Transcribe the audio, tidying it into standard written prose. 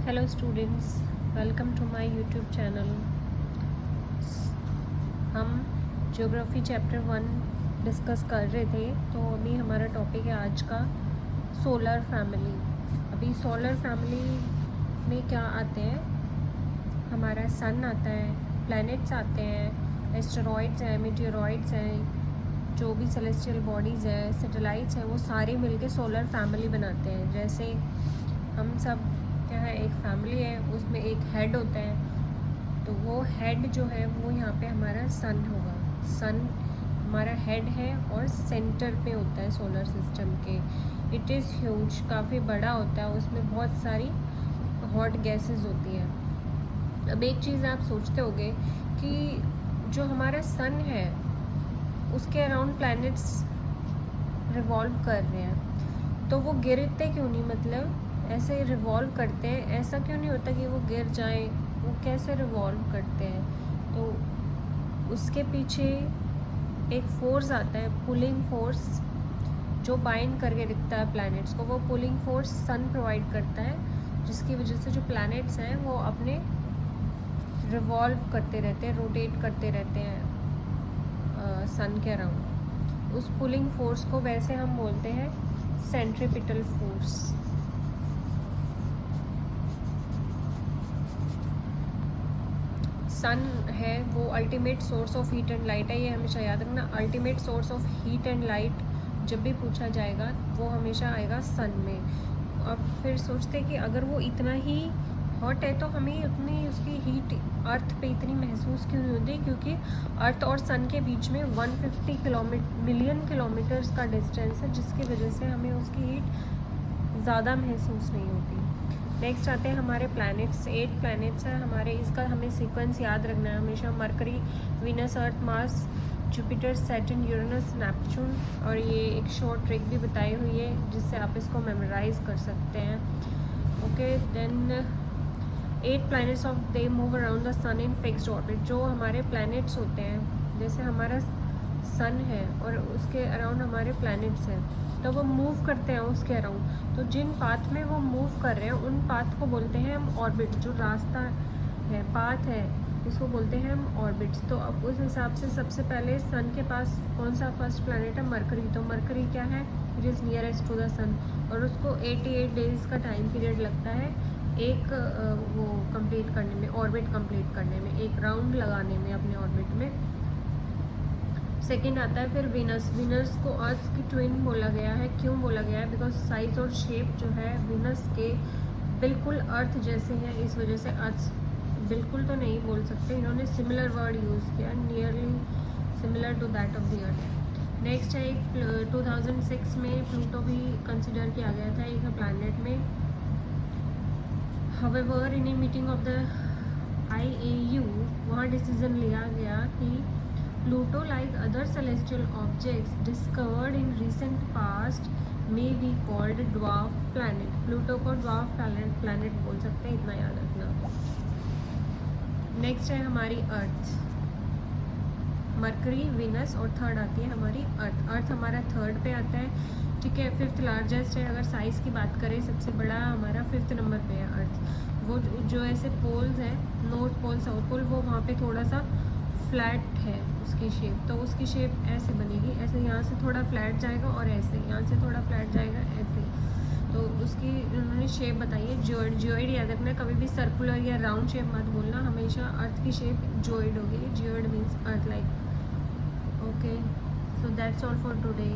Hello students, welcome to my YouTube channel. हम geography chapter 1 discuss कर रहे थे, तो अभी हमारा टॉपिक है आज का सोलर फैमिली। अभी सोलर फैमिली में क्या आते हैं? हमारा सन आता है, प्लैनेट्स आते हैं, एस्टेरॉइड्स हैं, मीटियोरॉइड्स हैं, जो भी सेलेस्टियल बॉडीज़ हैं, सैटेलाइट्स हैं, वो सारे मिलके सोलर फैमिली बनाते हैं। जैसे हम सब क्या है, एक फैमिली है, उसमें एक हेड होता है, तो वो हेड जो है वो यहाँ पे हमारा सन होगा। सन हमारा हेड है और सेंटर पे होता है सोलर सिस्टम के। इट इज़ ह्यूज, काफ़ी बड़ा होता है, उसमें बहुत सारी हॉट गैसेस होती हैं। अब एक चीज़ आप सोचते होगे कि जो हमारा सन है उसके अराउंड प्लैनेट्स रिवॉल्व कर रहे हैं, तो वो गिरते क्यों नहीं? मतलब ऐसे रिवॉल्व करते हैं, ऐसा क्यों नहीं होता कि वो गिर जाएं? वो कैसे रिवॉल्व करते हैं? तो उसके पीछे एक फोर्स आता है, पुलिंग फोर्स, जो बाइंड करके रखता है प्लैनेट्स को। वो पुलिंग फोर्स सन प्रोवाइड करता है, जिसकी वजह से जो प्लैनेट्स हैं वो अपने रिवॉल्व करते रहते हैं, रोटेट करते रहते हैं सन के अराउंड। उस पुलिंग फोर्स को वैसे हम बोलते हैं सेंट्रीपिटल फोर्स। सन है वो ultimate source of heat and light है, ये हमेशा याद रखना। Ultimate source of heat and light जब भी पूछा जाएगा वो हमेशा आएगा सन में। अब फिर सोचते हैं कि अगर वो इतना ही हॉट है तो हमें उतनी उसकी हीट अर्थ पे इतनी महसूस क्यों नहीं होती? क्योंकि अर्थ और सन के बीच में 150 मिलियन किलोमीटर्स का डिस्टेंस है, जिसकी वजह से हमें उसकी हीट ज़्यादा महसूस नहीं होती। नेक्स्ट आते हैं हमारे प्लैनेट्स। 8 प्लैनेट्स हैं हमारे, इसका हमें सीक्वेंस याद रखना है हमेशा। Mercury, Venus, Earth, Mars, Jupiter, Saturn, Uranus, Neptune. और ये एक शॉर्ट ट्रिक भी बताई हुई है जिससे आप इसको मेमोराइज कर सकते हैं। Okay, then 8 planets of they move around the sun in fixed orbit. जो हमारे प्लैनेट्स होते हैं, जैसे हमारा सन है और उसके अराउंड हमारे प्लैनेट्स हैं, तो वो मूव करते हैं उसके अराउंड। तो जिन पाथ में वो मूव कर रहे हैं उन पाथ को बोलते हैं हम ऑर्बिट। जो रास्ता है, पाथ है, इसको बोलते हैं हम ऑर्बिट्स। तो अब उस हिसाब से सबसे पहले सन के पास कौन सा फर्स्ट प्लैनेट है? मरकरी। तो मरकरी क्या है? It is nearest to the sun, और उसको 88 डेज़ का टाइम पीरियड लगता है एक वो कंप्लीट करने में, ऑर्बिट कंप्लीट करने में, एक राउंड लगाने में अपने ऑर्बिट में। सेकेंड आता है फिर वीनस। वीनस को अर्थ की ट्विन बोला गया है। क्यों बोला गया है? बिकॉज साइज और शेप जो है वीनस के बिल्कुल अर्थ जैसे हैं, इस वजह से अर्थ बिल्कुल तो नहीं बोल सकते, इन्होंने सिमिलर वर्ड यूज़ किया, nearly similar to that of the earth. Next है एक 2006 में प्लूटो भी कंसिडर किया गया था एक प्लैनेट में। However in a meeting of the IAU वहाँ डिसीजन लिया गया कि Pluto, like other celestial objects discovered in recent past, may be called dwarf planet. Pluto को dwarf planet बोल सकते हैं, इतना याद रखना। नेक्स्ट है हमारी अर्थ, मरकरी, वीनस, और थर्ड आती है हमारी अर्थ। अर्थ हमारा थर्ड पे आता है, ठीक है। फिफ्थ लार्जेस्ट है, अगर साइज़ की बात करें सबसे बड़ा हमारा 5th नंबर पे है अर्थ। वो जो ऐसे पोल्स हैं, नॉर्थ पोल, साउथ पोल, वो वहाँ पे थोड़ा सा फ्लैट है उसकी शेप, तो उसकी शेप ऐसे बनेगी, ऐसे यहाँ से थोड़ा फ्लैट जाएगा और ऐसे यहाँ से थोड़ा फ्लैट जाएगा, ऐसे। तो उसकी उन्होंने शेप बताई है जियोइड। जियोइड याद रखना, कभी भी सर्कुलर या राउंड शेप मत बोलना, हमेशा अर्थ की शेप जियोइड होगी। Geoid means earth like. Okay, so that's all for today.